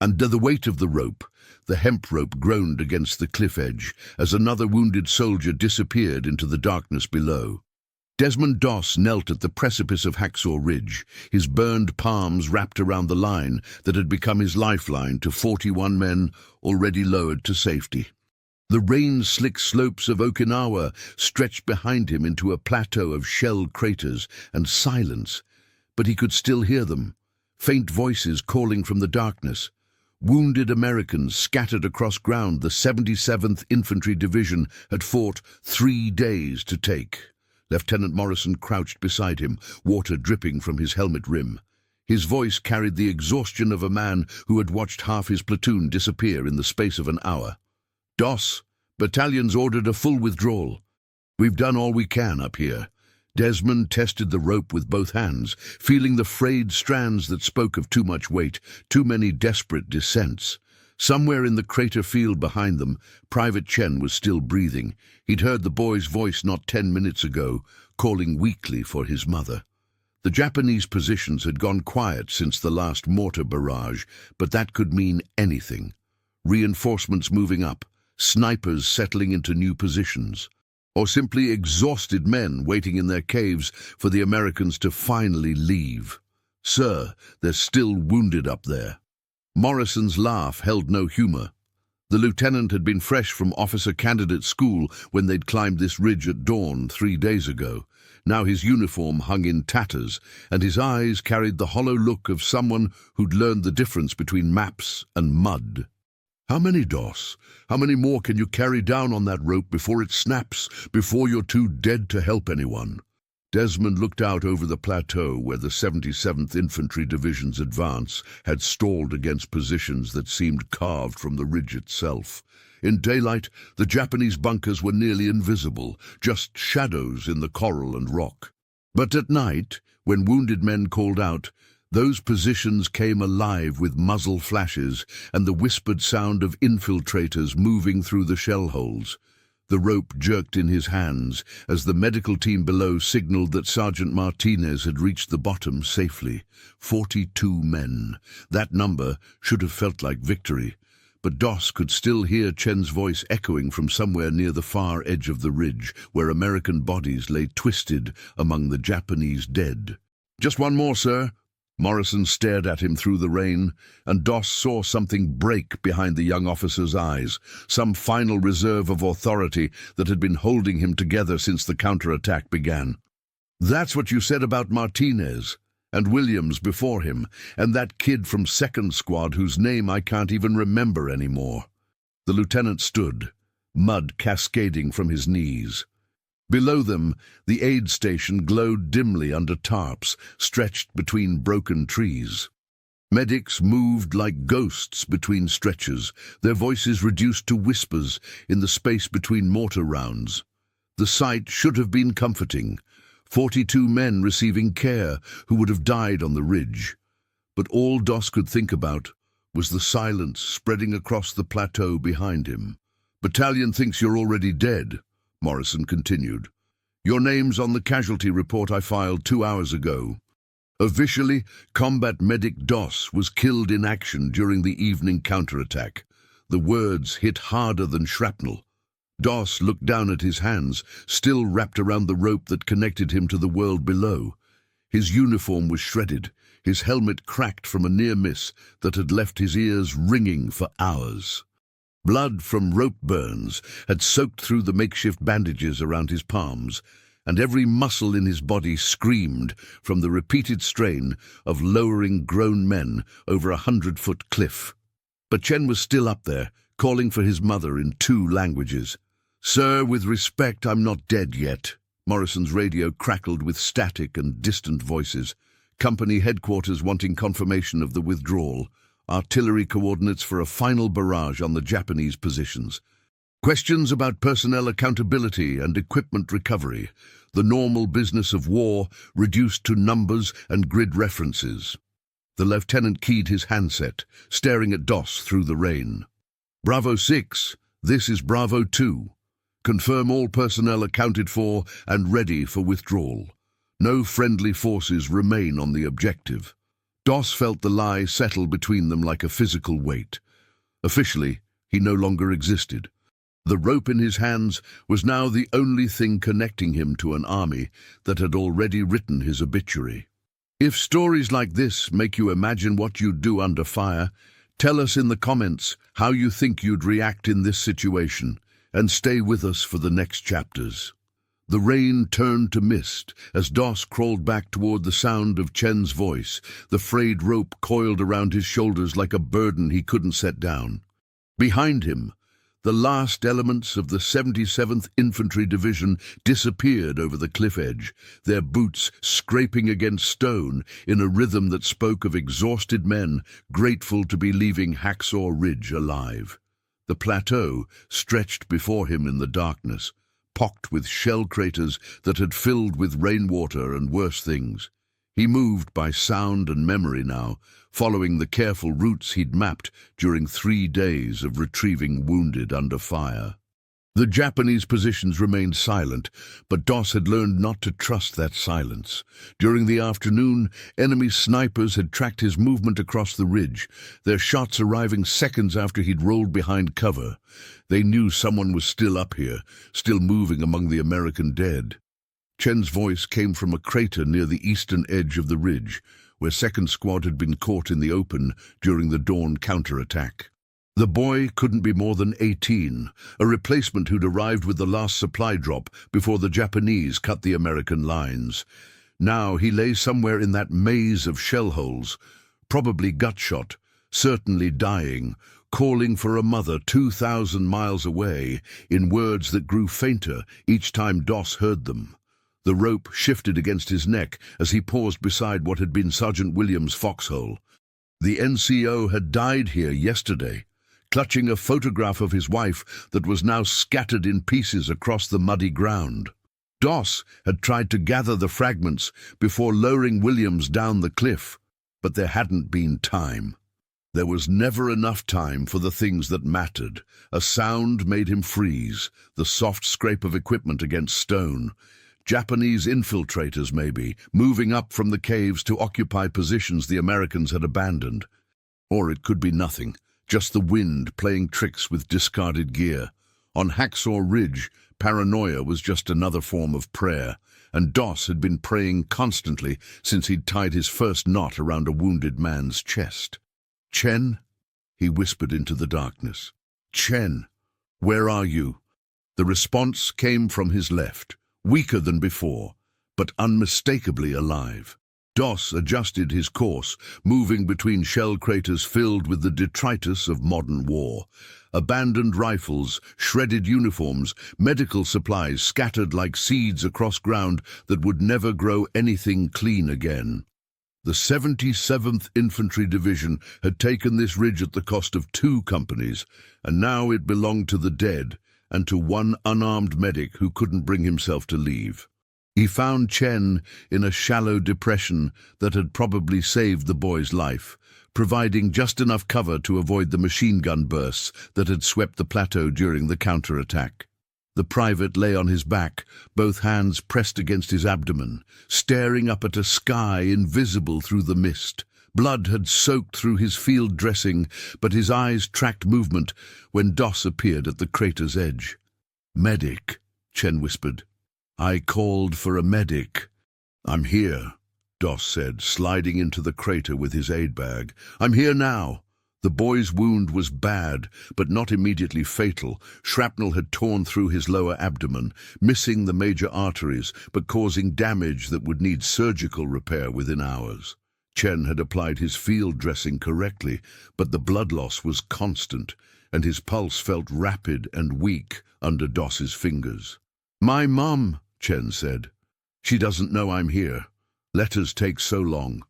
Under the weight of the rope, the hemp rope groaned against the cliff edge as another wounded soldier disappeared into the darkness below. Desmond Doss knelt at the precipice of Hacksaw Ridge, his burned palms wrapped around the line that had become his lifeline to 41 men already lowered to safety. The rain-slick slopes of Okinawa stretched behind him into a plateau of shell craters and silence, but he could still hear them, faint voices calling from the darkness. Wounded Americans scattered across ground the 77th Infantry Division had fought 3 days to take. Lieutenant Morrison crouched beside him, water dripping from his helmet rim. His voice carried the exhaustion of a man who had watched half his platoon disappear in the space of an hour. "Doss, battalion's ordered a full withdrawal. We've done all we can up here." Desmond tested the rope with both hands, feeling the frayed strands that spoke of too much weight, too many desperate descents. Somewhere in the crater field behind them, Private Chen was still breathing. He'd heard the boy's voice not 10 minutes ago, calling weakly for his mother. The Japanese positions had gone quiet since the last mortar barrage, but that could mean anything. Reinforcements moving up, snipers settling into new positions, or simply exhausted men waiting in their caves for the Americans to finally leave. "Sir, they're still wounded up there." Morrison's laugh held no humor. The lieutenant had been fresh from officer candidate school when they'd climbed this ridge at dawn 3 days ago. Now his uniform hung in tatters, and his eyes carried the hollow look of someone who'd learned the difference between maps and mud. "How many, Doss? How many more can you carry down on that rope before it snaps, before you're too dead to help anyone?" Desmond looked out over the plateau where the 77th Infantry Division's advance had stalled against positions that seemed carved from the ridge itself. In daylight, the Japanese bunkers were nearly invisible, just shadows in the coral and rock. But at night, when wounded men called out, those positions came alive with muzzle flashes and the whispered sound of infiltrators moving through the shell holes. The rope jerked in his hands as the medical team below signaled that Sergeant Martinez had reached the bottom safely. 42 men. That number should have felt like victory, but Doss could still hear Chen's voice echoing from somewhere near the far edge of the ridge, where American bodies lay twisted among the Japanese dead. "Just one more, sir." Morrison stared at him through the rain, and Doss saw something break behind the young officer's eyes, some final reserve of authority that had been holding him together since the counterattack began. "That's what you said about Martinez, and Williams before him, and that kid from 2nd Squad whose name I can't even remember anymore." The lieutenant stood, mud cascading from his knees. Below them, the aid station glowed dimly under tarps stretched between broken trees. Medics moved like ghosts between stretchers, their voices reduced to whispers in the space between mortar rounds. The sight should have been comforting. 42 men receiving care who would have died on the ridge. But all Doss could think about was the silence spreading across the plateau behind him. "Battalion thinks you're already dead," Morrison continued. "Your name's on the casualty report I filed 2 hours ago. Officially, Combat Medic Doss was killed in action during the evening counterattack." The words hit harder than shrapnel. Doss looked down at his hands, still wrapped around the rope that connected him to the world below. His uniform was shredded, his helmet cracked from a near miss that had left his ears ringing for hours. Blood from rope burns had soaked through the makeshift bandages around his palms, and every muscle in his body screamed from the repeated strain of lowering grown men over a 100-foot cliff. But Chen was still up there, calling for his mother in 2 languages. "Sir, with respect, I'm not dead yet." Morrison's radio crackled with static and distant voices. Company headquarters wanting confirmation of the withdrawal. Artillery coordinates for a final barrage on the Japanese positions. Questions about personnel accountability and equipment recovery. The normal business of war reduced to numbers and grid references. The lieutenant keyed his handset, staring at Doss through the rain. "Bravo 6, this is Bravo 2. Confirm all personnel accounted for and ready for withdrawal. No friendly forces remain on the objective." Doss felt the lie settle between them like a physical weight. Officially, he no longer existed. The rope in his hands was now the only thing connecting him to an army that had already written his obituary. If stories like this make you imagine what you'd do under fire, tell us in the comments how you think you'd react in this situation, and stay with us for the next chapters. The rain turned to mist as Doss crawled back toward the sound of Chen's voice, the frayed rope coiled around his shoulders like a burden he couldn't set down. Behind him, the last elements of the 77th Infantry Division disappeared over the cliff edge, their boots scraping against stone in a rhythm that spoke of exhausted men grateful to be leaving Hacksaw Ridge alive. The plateau stretched before him in the darkness, pocked with shell craters that had filled with rainwater and worse things. He moved by sound and memory now, following the careful routes he'd mapped during 3 days of retrieving wounded under fire. The Japanese positions remained silent, but Doss had learned not to trust that silence. During the afternoon, enemy snipers had tracked his movement across the ridge, their shots arriving seconds after he'd rolled behind cover. They knew someone was still up here, still moving among the American dead. Chen's voice came from a crater near the eastern edge of the ridge, where 2nd Squad had been caught in the open during the dawn counterattack. The boy couldn't be more than 18, a replacement who'd arrived with the last supply drop before the Japanese cut the American lines. Now he lay somewhere in that maze of shell holes, probably gut-shot, certainly dying, calling for a mother 2,000 miles away in words that grew fainter each time Doss heard them. The rope shifted against his neck as he paused beside what had been Sergeant Williams' foxhole. The NCO had died here yesterday, clutching a photograph of his wife that was now scattered in pieces across the muddy ground. Doss had tried to gather the fragments before lowering Williams down the cliff, but there hadn't been time. There was never enough time for the things that mattered. A sound made him freeze, the soft scrape of equipment against stone. Japanese infiltrators, maybe, moving up from the caves to occupy positions the Americans had abandoned. Or it could be nothing, just the wind playing tricks with discarded gear. On Hacksaw Ridge, paranoia was just another form of prayer, and Doss had been praying constantly since he'd tied his first knot around a wounded man's chest. "Chen?" he whispered into the darkness. "Chen, where are you?" The response came from his left, weaker than before, but unmistakably alive. Doss adjusted his course, moving between shell craters filled with the detritus of modern war. Abandoned rifles, shredded uniforms, medical supplies scattered like seeds across ground that would never grow anything clean again. The 77th Infantry Division had taken this ridge at the cost of 2 companies, and now it belonged to the dead, and to one unarmed medic who couldn't bring himself to leave. He found Chen in a shallow depression that had probably saved the boy's life, providing just enough cover to avoid the machine gun bursts that had swept the plateau during the counterattack. The private lay on his back, both hands pressed against his abdomen, staring up at a sky invisible through the mist. Blood had soaked through his field dressing, but his eyes tracked movement when Doss appeared at the crater's edge. "Medic," Chen whispered. "I called for a medic." "I'm here," Doss said, sliding into the crater with his aid bag. "I'm here now." The boy's wound was bad, but not immediately fatal. Shrapnel had torn through his lower abdomen, missing the major arteries, but causing damage that would need surgical repair within hours. Chen had applied his field dressing correctly, but the blood loss was constant, and his pulse felt rapid and weak under Doss's fingers. "My mum," Chen said. "She doesn't know I'm here. Letters take so long."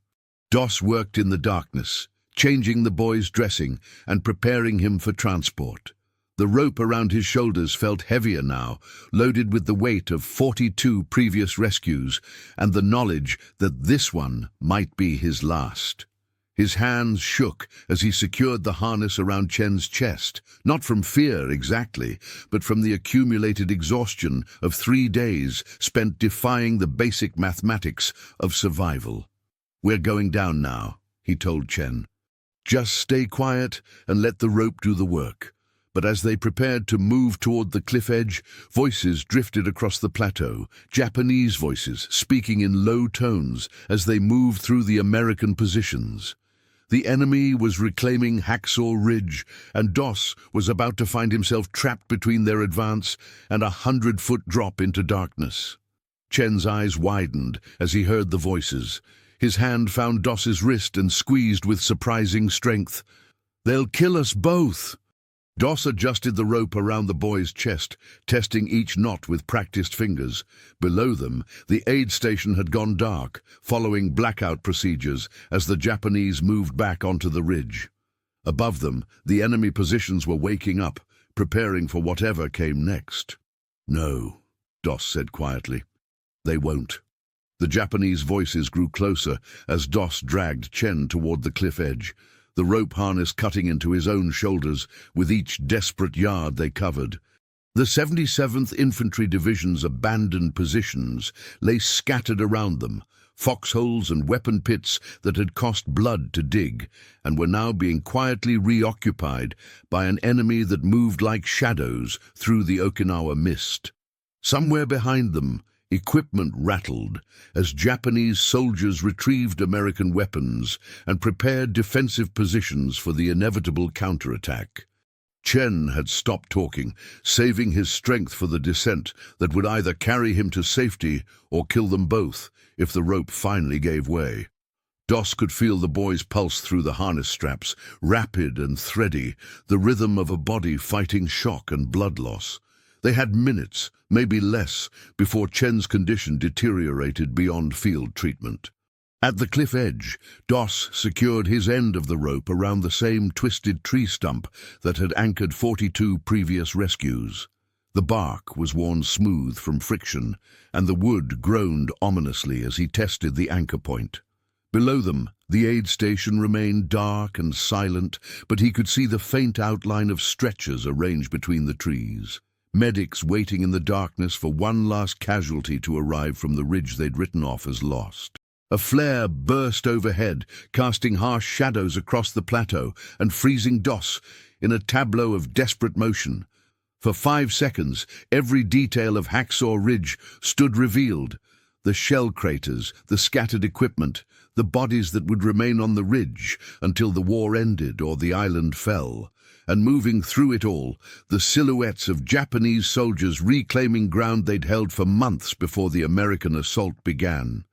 Doss worked in the darkness, changing the boy's dressing and preparing him for transport. The rope around his shoulders felt heavier now, loaded with the weight of 42 previous rescues and the knowledge that this one might be his last. His hands shook as he secured the harness around Chen's chest, not from fear exactly, but from the accumulated exhaustion of 3 days spent defying the basic mathematics of survival. "We're going down now," he told Chen. "Just stay quiet and let the rope do the work." But as they prepared to move toward the cliff edge, voices drifted across the plateau, Japanese voices speaking in low tones as they moved through the American positions. The enemy was reclaiming Hacksaw Ridge, and Doss was about to find himself trapped between their advance and a 100-foot drop into darkness. Chen's eyes widened as he heard the voices. His hand found Doss's wrist and squeezed with surprising strength. "They'll kill us both!" Doss adjusted the rope around the boy's chest, testing each knot with practiced fingers. Below them, the aid station had gone dark, following blackout procedures as the Japanese moved back onto the ridge. Above them, the enemy positions were waking up, preparing for whatever came next. "No," Doss said quietly. "They won't." The Japanese voices grew closer as Doss dragged Chen toward the cliff edge, the rope harness cutting into his own shoulders with each desperate yard they covered. The 77th Infantry Division's abandoned positions lay scattered around them, foxholes and weapon pits that had cost blood to dig, and were now being quietly reoccupied by an enemy that moved like shadows through the Okinawa mist. Somewhere behind them, equipment rattled as Japanese soldiers retrieved American weapons and prepared defensive positions for the inevitable counterattack. Chen had stopped talking, saving his strength for the descent that would either carry him to safety or kill them both if the rope finally gave way. Doss could feel the boy's pulse through the harness straps, rapid and thready, the rhythm of a body fighting shock and blood loss. They had minutes, maybe less, before Chen's condition deteriorated beyond field treatment. At the cliff edge, Doss secured his end of the rope around the same twisted tree stump that had anchored 42 previous rescues. The bark was worn smooth from friction, and the wood groaned ominously as he tested the anchor point. Below them, the aid station remained dark and silent, but he could see the faint outline of stretchers arranged between the trees. Medics waiting in the darkness for one last casualty to arrive from the ridge they'd written off as lost. A flare burst overhead, casting harsh shadows across the plateau and freezing Doss in a tableau of desperate motion. For 5 seconds, every detail of Hacksaw Ridge stood revealed. The shell craters, the scattered equipment, the bodies that would remain on the ridge until the war ended or the island fell. And moving through it all, the silhouettes of Japanese soldiers reclaiming ground they'd held for months before the American assault began.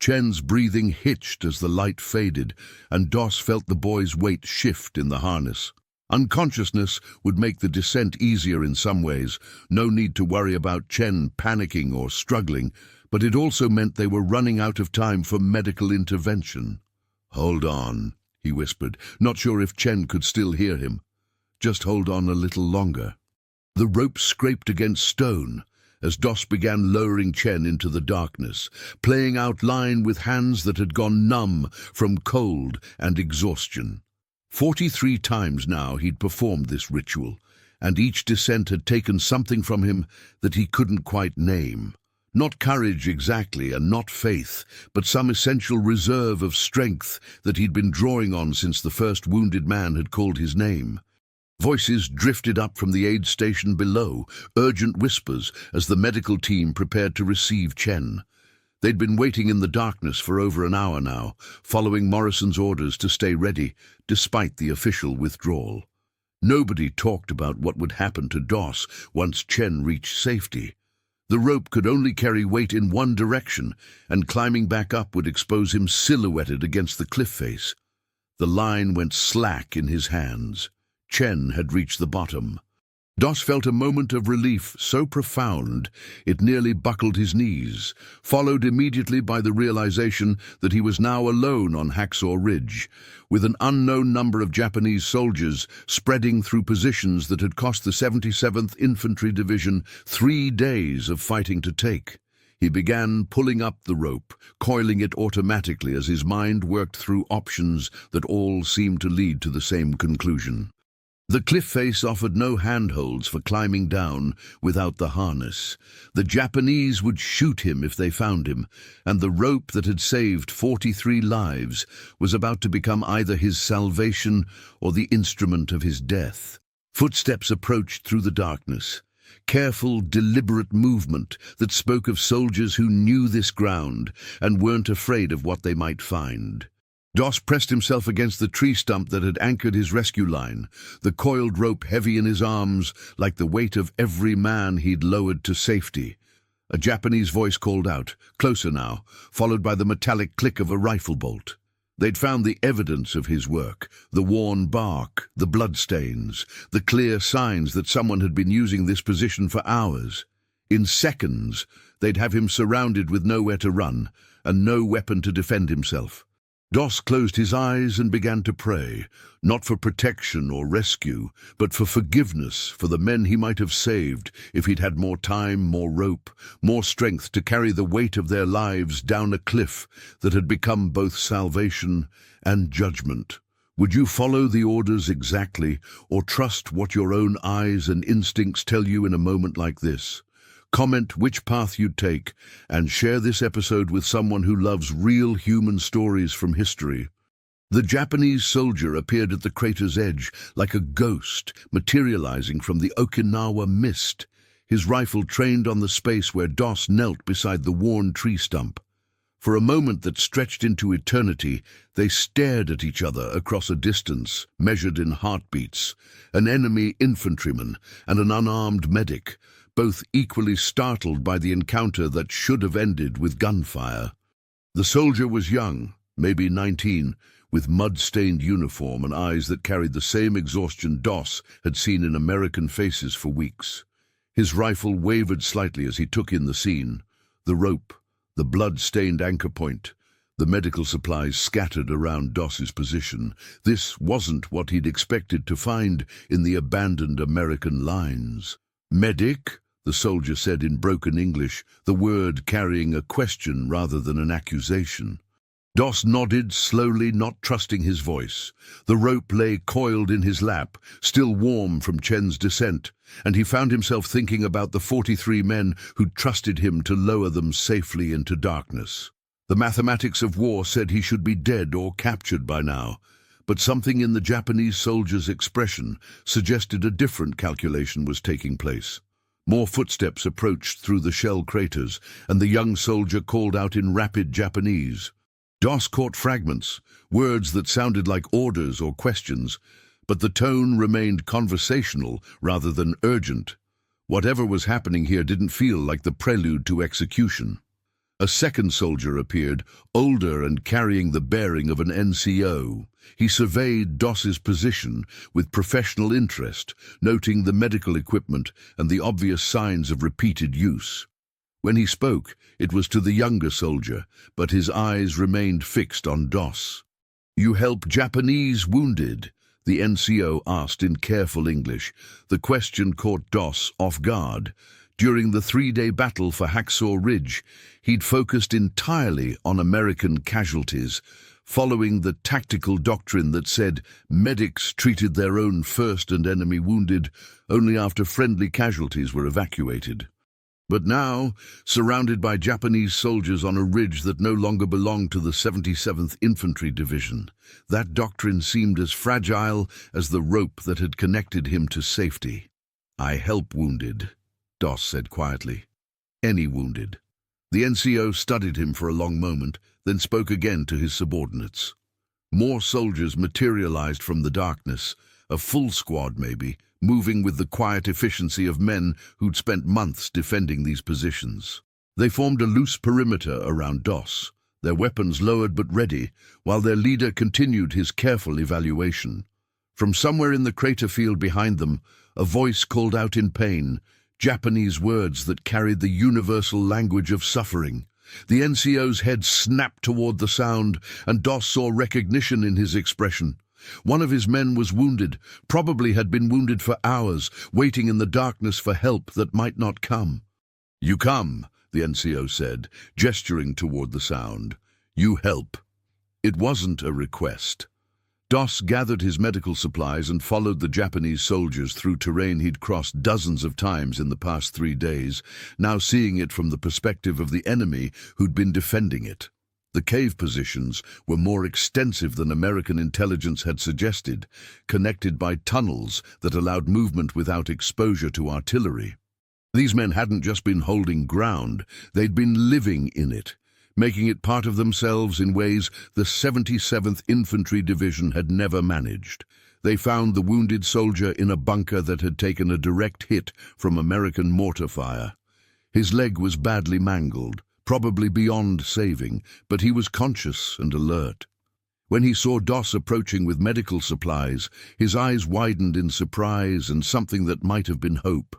Chen's breathing hitched as the light faded, and Doss felt the boy's weight shift in the harness. Unconsciousness would make the descent easier in some ways, no need to worry about Chen panicking or struggling, but it also meant they were running out of time for medical intervention. "Hold on," he whispered, not sure if Chen could still hear him. "Just hold on a little longer." The rope scraped against stone as Doss began lowering Chen into the darkness, playing out line with hands that had gone numb from cold and exhaustion. 43 times now he'd performed this ritual, and each descent had taken something from him that he couldn't quite name. Not courage exactly, and not faith, but some essential reserve of strength that he'd been drawing on since the first wounded man had called his name. Voices drifted up from the aid station below, urgent whispers as the medical team prepared to receive Chen. They'd been waiting in the darkness for over an hour now, following Morrison's orders to stay ready, despite the official withdrawal. Nobody talked about what would happen to Doss once Chen reached safety. The rope could only carry weight in one direction, and climbing back up would expose him silhouetted against the cliff face. The line went slack in his hands. Chen had reached the bottom. Doss felt a moment of relief so profound it nearly buckled his knees, followed immediately by the realization that he was now alone on Hacksaw Ridge, with an unknown number of Japanese soldiers spreading through positions that had cost the 77th Infantry Division 3 days of fighting to take. He began pulling up the rope, coiling it automatically as his mind worked through options that all seemed to lead to the same conclusion. The cliff face offered no handholds for climbing down without the harness. The Japanese would shoot him if they found him, and the rope that had saved 43 lives was about to become either his salvation or the instrument of his death. Footsteps approached through the darkness. Careful, deliberate movement that spoke of soldiers who knew this ground and weren't afraid of what they might find. Doss pressed himself against the tree stump that had anchored his rescue line, the coiled rope heavy in his arms like the weight of every man he'd lowered to safety. A Japanese voice called out, closer now, followed by the metallic click of a rifle bolt. They'd found the evidence of his work, the worn bark, the bloodstains, the clear signs that someone had been using this position for hours. In seconds, they'd have him surrounded with nowhere to run and no weapon to defend himself. Doss closed his eyes and began to pray, not for protection or rescue, but for forgiveness for the men he might have saved if he'd had more time, more rope, more strength to carry the weight of their lives down a cliff that had become both salvation and judgment. Would you follow the orders exactly, or trust what your own eyes and instincts tell you in a moment like this? Comment which path you'd take, and share this episode with someone who loves real human stories from history. The Japanese soldier appeared at the crater's edge like a ghost materializing from the Okinawa mist, his rifle trained on the space where Doss knelt beside the worn tree stump. For a moment that stretched into eternity, they stared at each other across a distance measured in heartbeats, an enemy infantryman and an unarmed medic, both equally startled by the encounter that should have ended with gunfire. The soldier was young, maybe 19, with mud-stained uniform and eyes that carried the same exhaustion Doss had seen in American faces for weeks. His rifle wavered slightly as he took in the scene. The rope, the blood-stained anchor point, the medical supplies scattered around Doss's position. This wasn't what he'd expected to find in the abandoned American lines. "Medic?" the soldier said in broken English, the word carrying a question rather than an accusation. Doss nodded slowly, not trusting his voice. The rope lay coiled in his lap, still warm from Chen's descent, and he found himself thinking about the 43 men who'd trusted him to lower them safely into darkness. The mathematics of war said he should be dead or captured by now, but something in the Japanese soldier's expression suggested a different calculation was taking place. More footsteps approached through the shell craters, and the young soldier called out in rapid Japanese. Doss caught fragments, words that sounded like orders or questions, but the tone remained conversational rather than urgent. Whatever was happening here didn't feel like the prelude to execution. A second soldier appeared, older and carrying the bearing of an NCO. He surveyed Doss's position with professional interest, noting the medical equipment and the obvious signs of repeated use. When he spoke, it was to the younger soldier, but his eyes remained fixed on Doss. "You help Japanese wounded?" the NCO asked in careful English. The question caught Doss off guard. During the 3-day battle for Hacksaw Ridge, he'd focused entirely on American casualties, following the tactical doctrine that said medics treated their own first and enemy wounded only after friendly casualties were evacuated. But now, surrounded by Japanese soldiers on a ridge that no longer belonged to the 77th Infantry Division, that doctrine seemed as fragile as the rope that had connected him to safety. "I help wounded," Doss said quietly. "Any wounded." The NCO studied him for a long moment, then spoke again to his subordinates. More soldiers materialized from the darkness, a full squad maybe, moving with the quiet efficiency of men who'd spent months defending these positions. They formed a loose perimeter around Doss, their weapons lowered but ready, while their leader continued his careful evaluation. From somewhere in the crater field behind them, a voice called out in pain, Japanese words that carried the universal language of suffering. The NCO's head snapped toward the sound, and Doss saw recognition in his expression. One of his men was wounded, probably had been wounded for hours, waiting in the darkness for help that might not come. "You come," the NCO said, gesturing toward the sound. "You help." It wasn't a request. Doss gathered his medical supplies and followed the Japanese soldiers through terrain he'd crossed dozens of times in the past 3 days, now seeing it from the perspective of the enemy who'd been defending it. The cave positions were more extensive than American intelligence had suggested, connected by tunnels that allowed movement without exposure to artillery. These men hadn't just been holding ground, they'd been living in it, making it part of themselves in ways the 77th Infantry Division had never managed. They found the wounded soldier in a bunker that had taken a direct hit from American mortar fire. His leg was badly mangled, probably beyond saving, but he was conscious and alert. When he saw Doss approaching with medical supplies, his eyes widened in surprise and something that might have been hope.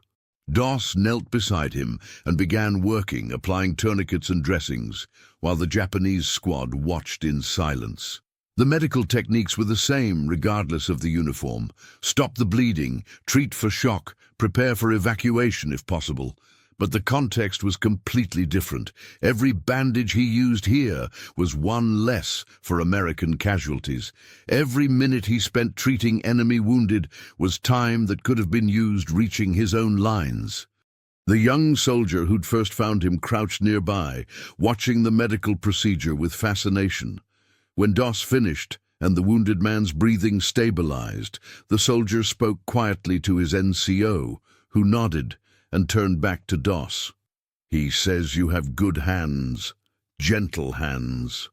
Doss knelt beside him and began working, applying tourniquets and dressings, while the Japanese squad watched in silence. The medical techniques were the same, regardless of the uniform. Stop the bleeding, treat for shock, prepare for evacuation if possible. But the context was completely different. Every bandage he used here was one less for American casualties. Every minute he spent treating enemy wounded was time that could have been used reaching his own lines. The young soldier who'd first found him crouched nearby, watching the medical procedure with fascination. When Doss finished and the wounded man's breathing stabilized, the soldier spoke quietly to his NCO, who nodded and turned back to Doss. "He says you have good hands, gentle hands."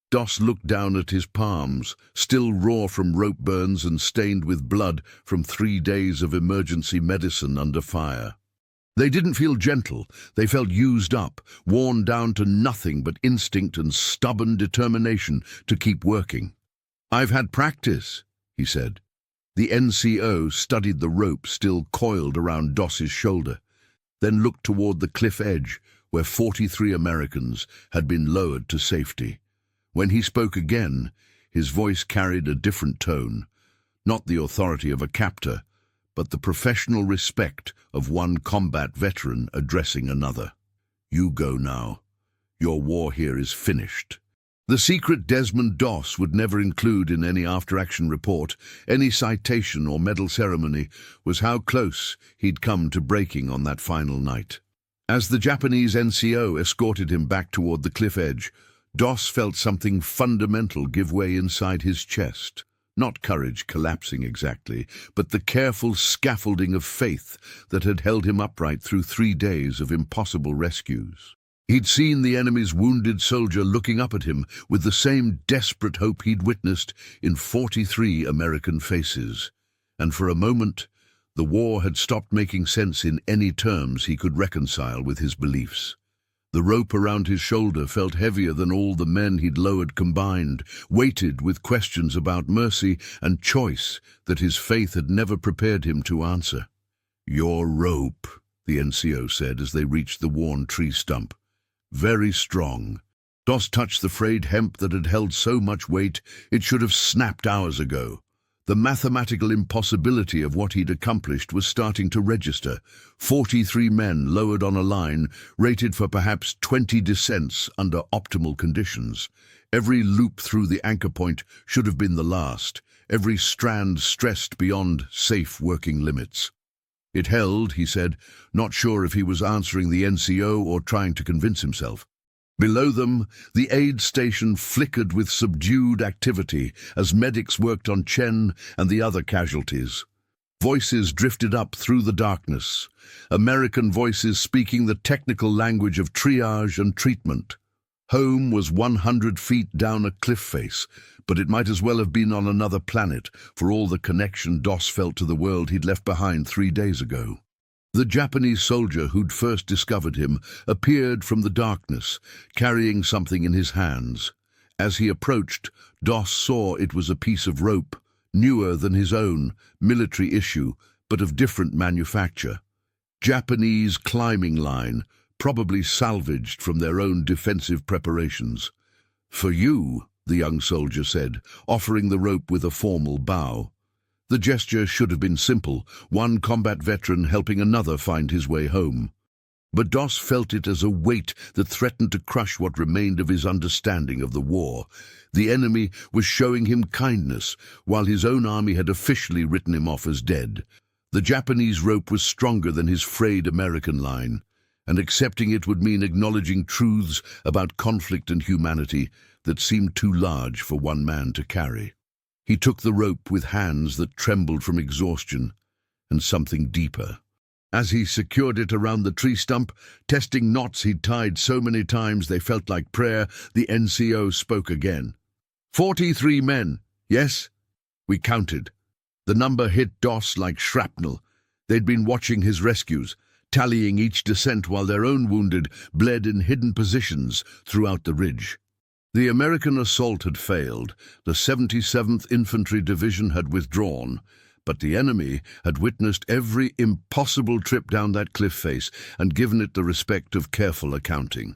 Doss looked down at his palms, still raw from rope burns and stained with blood from 3 days of emergency medicine under fire. They didn't feel gentle, they felt used up, worn down to nothing but instinct and stubborn determination to keep working. "I've had practice," he said. The NCO studied the rope still coiled around Doss's shoulder, then looked toward the cliff edge where 43 Americans had been lowered to safety. When he spoke again, his voice carried a different tone, not the authority of a captor, but the professional respect of one combat veteran addressing another. "You go now. Your war here is finished." The secret Desmond Doss would never include in any after-action report, any citation or medal ceremony, was how close he'd come to breaking on that final night. As the Japanese NCO escorted him back toward the cliff edge, Doss felt something fundamental give way inside his chest. Not courage collapsing exactly, but the careful scaffolding of faith that had held him upright through 3 days of impossible rescues. He'd seen the enemy's wounded soldier looking up at him with the same desperate hope he'd witnessed in 43 American faces. And for a moment, the war had stopped making sense in any terms he could reconcile with his beliefs. The rope around his shoulder felt heavier than all the men he'd lowered combined, weighted with questions about mercy and choice that his faith had never prepared him to answer. "Your rope," the NCO said as they reached the worn tree stump. "Very strong." Doss touched the frayed hemp that had held so much weight it should have snapped hours ago. The mathematical impossibility of what he'd accomplished was starting to register. 43 men lowered on a line, rated for perhaps 20 descents under optimal conditions. Every loop through the anchor point should have been the last, every strand stressed beyond safe working limits. It held, he said, not sure if he was answering the NCO or trying to convince himself. Below them, the aid station flickered with subdued activity as medics worked on Chen and the other casualties. Voices drifted up through the darkness, American voices speaking the technical language of triage and treatment. Home was 100 feet down a cliff face, but it might as well have been on another planet for all the connection Doss felt to the world he'd left behind 3 days ago. The Japanese soldier who'd first discovered him appeared from the darkness, carrying something in his hands. As he approached, Doss saw it was a piece of rope, newer than his own, military issue, but of different manufacture. Japanese climbing line, probably salvaged from their own defensive preparations. "For you," the young soldier said, offering the rope with a formal bow. The gesture should have been simple, one combat veteran helping another find his way home. But Doss felt it as a weight that threatened to crush what remained of his understanding of the war. The enemy was showing him kindness, while his own army had officially written him off as dead. The Japanese rope was stronger than his frayed American line, and accepting it would mean acknowledging truths about conflict and humanity that seemed too large for one man to carry. He took the rope with hands that trembled from exhaustion and something deeper. As he secured it around the tree stump, testing knots he'd tied so many times they felt like prayer, the NCO spoke again. 43 men, yes? We counted. The number hit Doss like shrapnel. They'd been watching his rescues, tallying each descent while their own wounded bled in hidden positions throughout the ridge. The American assault had failed. The 77th Infantry Division had withdrawn, but the enemy had witnessed every impossible trip down that cliff face and given it the respect of careful accounting.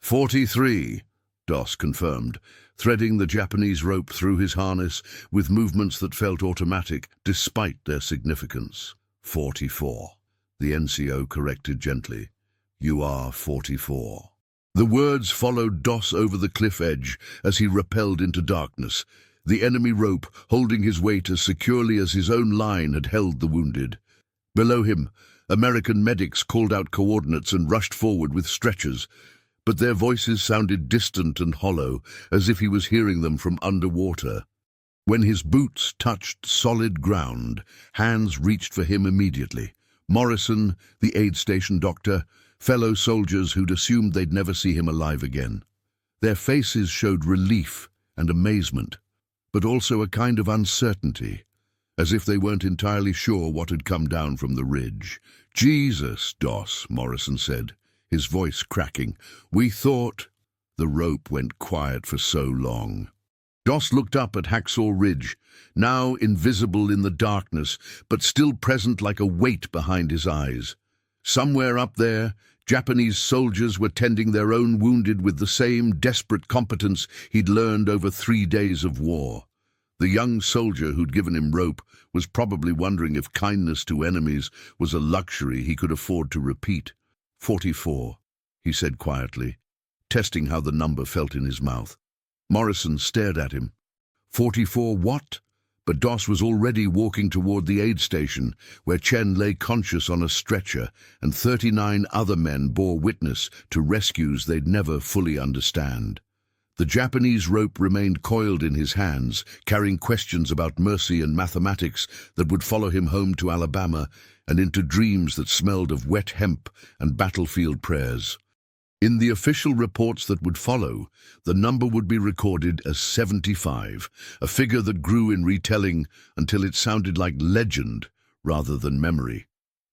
43, Doss confirmed, threading the Japanese rope through his harness with movements that felt automatic despite their significance. 44, the NCO corrected gently. You are 44. The words followed Doss over the cliff edge as he rappelled into darkness, the enemy rope holding his weight as securely as his own line had held the wounded. Below him, American medics called out coordinates and rushed forward with stretchers, but their voices sounded distant and hollow, as if he was hearing them from underwater. When his boots touched solid ground, hands reached for him immediately. Morrison, the aid station doctor, fellow soldiers who'd assumed they'd never see him alive again. Their faces showed relief and amazement, but also a kind of uncertainty, as if they weren't entirely sure what had come down from the ridge. Jesus, Doss, Morrison said, his voice cracking. We thought... The rope went quiet for so long. Doss looked up at Hacksaw Ridge, now invisible in the darkness, but still present like a weight behind his eyes. Somewhere up there, Japanese soldiers were tending their own wounded with the same desperate competence he'd learned over 3 days of war. The young soldier who'd given him rope was probably wondering if kindness to enemies was a luxury he could afford to repeat. 44, he said quietly, testing how the number felt in his mouth. Morrison stared at him. 44 what? But Doss was already walking toward the aid station, where Chen lay conscious on a stretcher, and 39 other men bore witness to rescues they'd never fully understand. The Japanese rope remained coiled in his hands, carrying questions about mercy and mathematics that would follow him home to Alabama and into dreams that smelled of wet hemp and battlefield prayers. In the official reports that would follow, the number would be recorded as 75, a figure that grew in retelling until it sounded like legend rather than memory.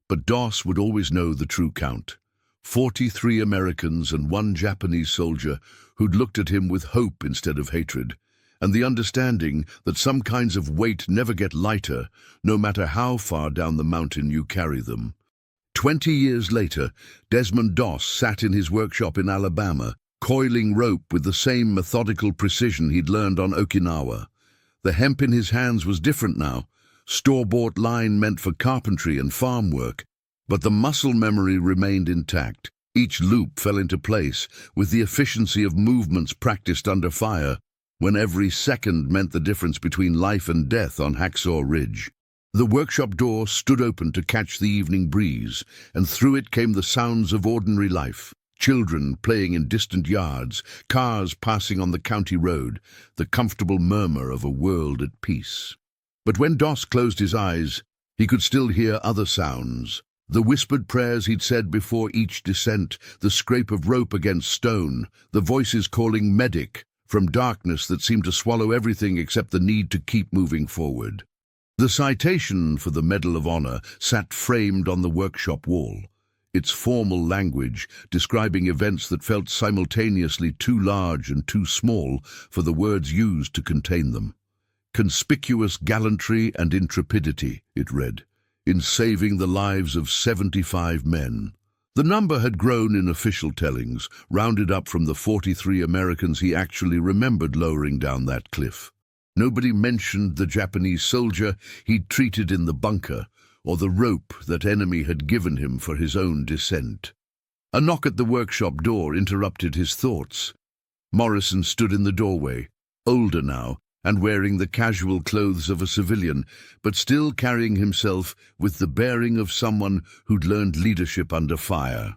But Doss would always know the true count. 43 Americans and 1 Japanese soldier who'd looked at him with hope instead of hatred, and the understanding that some kinds of weight never get lighter, no matter how far down the mountain you carry them. 20 years later, Desmond Doss sat in his workshop in Alabama, coiling rope with the same methodical precision he'd learned on Okinawa. The hemp in his hands was different now, store-bought line meant for carpentry and farm work, but the muscle memory remained intact. Each loop fell into place with the efficiency of movements practiced under fire, when every second meant the difference between life and death on Hacksaw Ridge. The workshop door stood open to catch the evening breeze, and through it came the sounds of ordinary life. Children playing in distant yards, cars passing on the county road, the comfortable murmur of a world at peace. But when Doss closed his eyes, he could still hear other sounds. The whispered prayers he'd said before each descent, the scrape of rope against stone, the voices calling medic from darkness that seemed to swallow everything except the need to keep moving forward. The citation for the Medal of Honor sat framed on the workshop wall, its formal language describing events that felt simultaneously too large and too small for the words used to contain them. Conspicuous gallantry and intrepidity, it read, in saving the lives of 75 men. The number had grown in official tellings, rounded up from the 43 Americans he actually remembered lowering down that cliff. Nobody mentioned the Japanese soldier he'd treated in the bunker, or the rope that enemy had given him for his own descent. A knock at the workshop door interrupted his thoughts. Morrison stood in the doorway, older now, and wearing the casual clothes of a civilian, but still carrying himself with the bearing of someone who'd learned leadership under fire.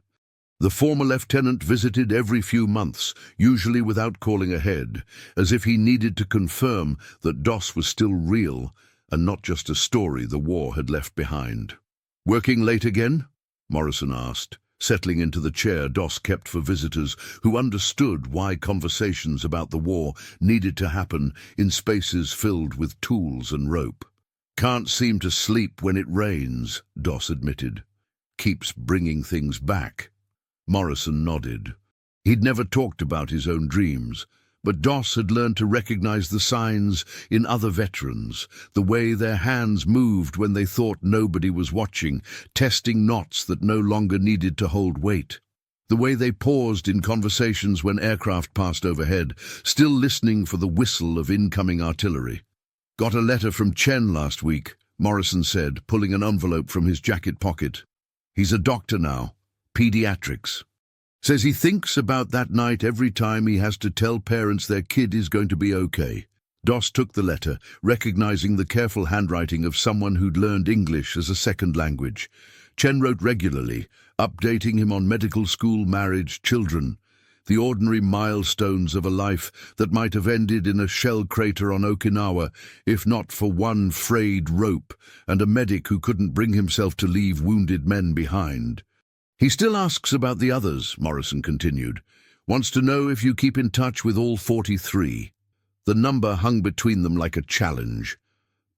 The former lieutenant visited every few months, usually without calling ahead, as if he needed to confirm that DOS was still real and not just a story the war had left behind. "Working late again?" Morrison asked, settling into the chair DOS kept for visitors who understood why conversations about the war needed to happen in spaces filled with tools and rope. "Can't seem to sleep when it rains," DOS admitted. "Keeps bringing things back." Morrison nodded. He'd never talked about his own dreams, but DOS had learned to recognize the signs in other veterans, the way their hands moved when they thought nobody was watching, testing knots that no longer needed to hold weight. The way they paused in conversations when aircraft passed overhead, still listening for the whistle of incoming artillery. "Got a letter from Chen last week," Morrison said, pulling an envelope from his jacket pocket. "He's a doctor now. Pediatrics. Says he thinks about that night every time he has to tell parents their kid is going to be okay." DOS took the letter, recognizing the careful handwriting of someone who'd learned English as a second language. Chen wrote regularly, updating him on medical school, marriage, children, the ordinary milestones of a life that might have ended in a shell crater on Okinawa if not for one frayed rope and a medic who couldn't bring himself to leave wounded men behind. "He still asks about the others," Morrison continued. "Wants to know if you keep in touch with all 43. The number hung between them like a challenge.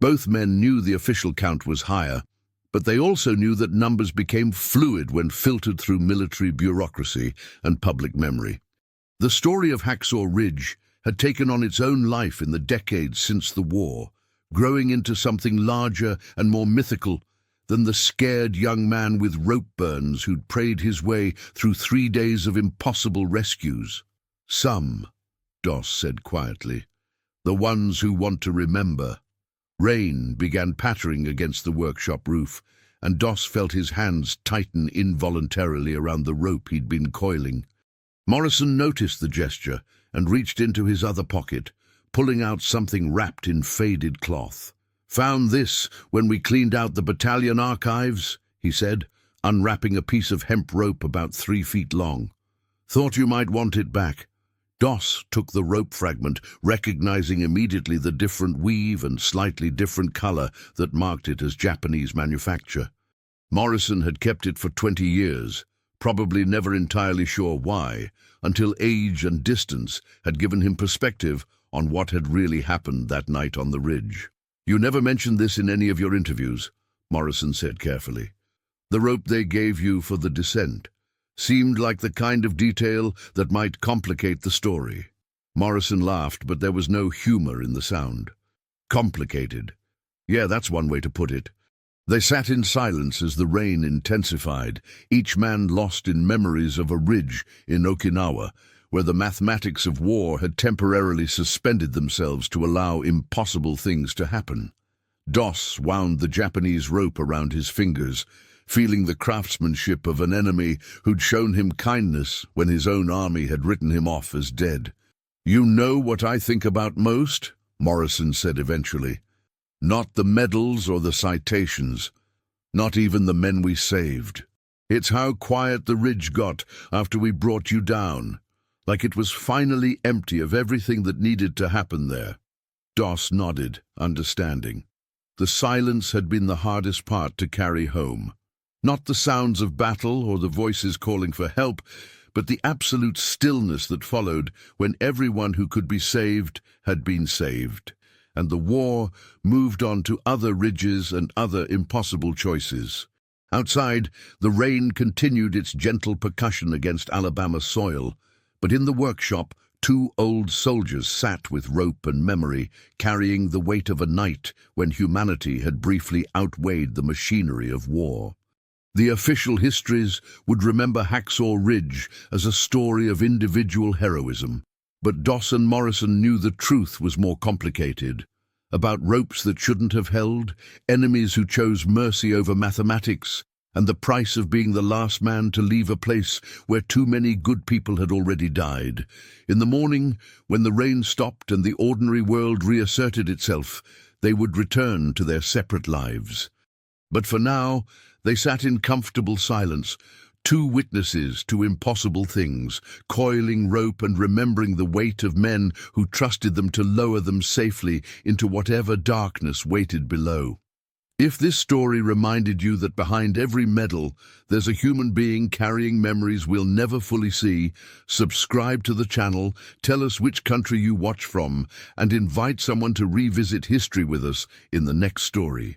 Both men knew the official count was higher, but they also knew that numbers became fluid when filtered through military bureaucracy and public memory. The story of Hacksaw Ridge had taken on its own life in the decades since the war, growing into something larger and more mythical than the scared young man with rope burns who'd prayed his way through 3 days of impossible rescues. "Some," DOS said quietly. "The ones who want to remember." Rain began pattering against the workshop roof, and DOS felt his hands tighten involuntarily around the rope he'd been coiling. Morrison noticed the gesture and reached into his other pocket, pulling out something wrapped in faded cloth. "Found this when we cleaned out the battalion archives," he said, unwrapping a piece of hemp rope about 3 feet long. "Thought you might want it back." DOS took the rope fragment, recognizing immediately the different weave and slightly different color that marked it as Japanese manufacture. Morrison had kept it for 20 years, probably never entirely sure why, until age and distance had given him perspective on what had really happened that night on the ridge. "You never mentioned this in any of your interviews," Morrison said carefully. "The rope they gave you for the descent seemed like the kind of detail that might complicate the story." Morrison laughed, but there was no humor in the sound. "Complicated. Yeah, that's one way to put it." They sat in silence as the rain intensified, each man lost in memories of a ridge in Okinawa, where the mathematics of war had temporarily suspended themselves to allow impossible things to happen. DOS wound the Japanese rope around his fingers, feeling the craftsmanship of an enemy who'd shown him kindness when his own army had written him off as dead. "You know what I think about most?" Morrison said eventually. "Not the medals or the citations, not even the men we saved. It's how quiet the ridge got after we brought you down. Like it was finally empty of everything that needed to happen there." DOS nodded, understanding. The silence had been the hardest part to carry home. Not the sounds of battle or the voices calling for help, but the absolute stillness that followed when everyone who could be saved had been saved, and the war moved on to other ridges and other impossible choices. Outside, the rain continued its gentle percussion against Alabama soil, but in the workshop, 2 old soldiers sat with rope and memory, carrying the weight of a night when humanity had briefly outweighed the machinery of war. The official histories would remember Hacksaw Ridge as a story of individual heroism, but DOS and Morrison knew the truth was more complicated. About ropes that shouldn't have held, enemies who chose mercy over mathematics, and the price of being the last man to leave a place where too many good people had already died. In the morning, when the rain stopped and the ordinary world reasserted itself, they would return to their separate lives. But for now, they sat in comfortable silence, two witnesses to impossible things, coiling rope and remembering the weight of men who trusted them to lower them safely into whatever darkness waited below. If this story reminded you that behind every medal, there's a human being carrying memories we'll never fully see, subscribe to the channel, tell us which country you watch from, and invite someone to revisit history with us in the next story.